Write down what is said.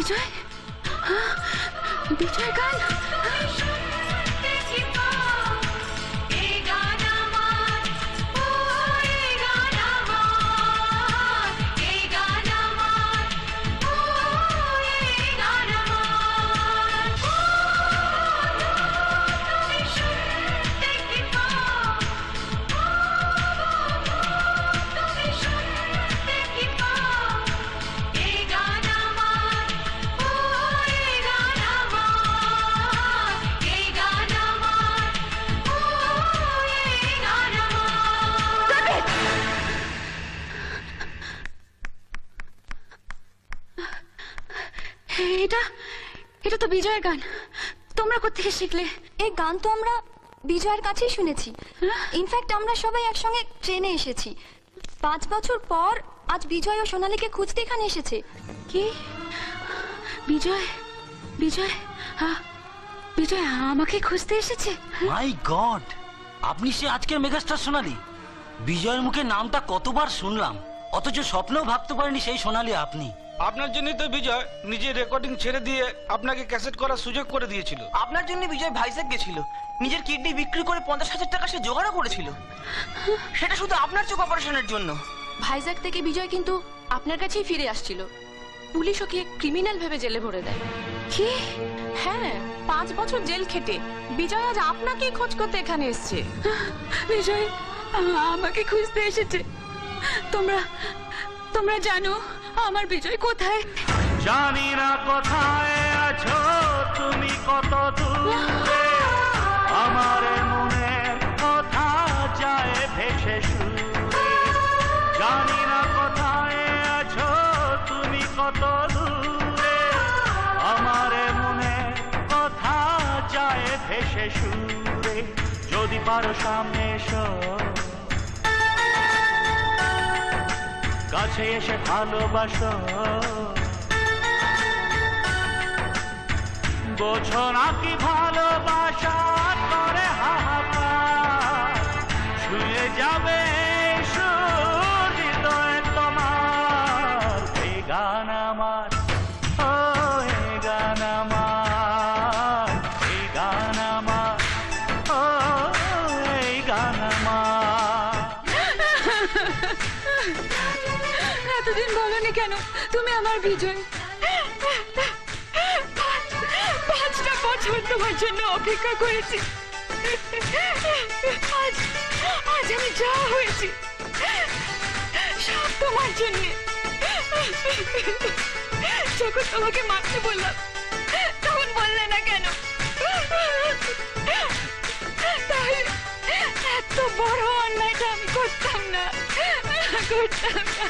বিজয়, বিজয় গান। এটা এটা তো বিজয়ের গান। তোমরা কোত্থেকে শিখলে? এই গান তো আমরা বিজয়ের কাছেই শুনেছি। ইনফ্যাক্ট আমরা সবাই একসঙ্গে ট্রেনে এসেছি। 5 বছর পর আজ বিজয় ও সোনালীকে খুঁজতে এখানে এসেছে। কি? বিজয়, বিজয়, বিজয় আমাকে খুঁজতে এসেছে? মাই গড, আপনি সে আজকের মেগাস্টার সোনালী। বিজয়ের মুখে নামটা কতবার শুনলাম, অথচ স্বপ্নেও ভাবতে পারিনি সেই সোনালী আপনি। আপনার জন্যই তো বিজয় নিজের রেকর্ডিং ছেড়ে দিয়ে আপনাকে ক্যাসেট করার সুযোগ করে দিয়েছিল। আপনার জন্য বিজয় ভাইজ্যাক গেছিল, নিজের কিডনি বিক্রি করে 50,000 টাকা সে জোগাড় করেছিল, সেটা শুধু আপনার চোখ অপারেশনের জন্য। ভাইজ্যাক থেকে বিজয় কিন্তু আপনার কাছেই ফিরে আসছিল। পুলিশ ওকে ক্রিমিনাল ভেবে জেলে ভরে দেয়। কি? হ্যাঁ, 5 বছর জেল খেটে বিজয় আজ আপনাকেই খোঁজ করতে এখানে এসেছে। বিজয় আমাকে খুঁজতে এসেছে। তোমরা তোমরা জানো আমার বিজয় কোথায়? জানি না কোথায় আছো তুমি, কত দূরে আমার মনের কথা যায় ভেসে সুরে। জানি না কোথায় আছো তুমি, কত দূরে আমার মনের কথা যায় ভেসে সুরে। যদি পারো সামনে এসো, কাছে এসে ভালোবাসো, বোঝো না কি ভালোবাসা করে হাহাকার, ছুঁয়ে যাবে হৃদয় তোমার। এই গান আমার, ও এই গান আমার, এই গান আমার, ও এই গান আমার। এতদিন বলনি কেন তুমি আমার বিজয়? 5টা বছর তোমার জন্য অপেক্ষা করেছি। আজ আজ আমি যা হয়েছি সব তোমার জন্য। যখন তোমাকে মারতে বললাম তখন বললে না কেন? তাহলে এত বড় অন্যায়টা আমি করতাম না, করতাম না।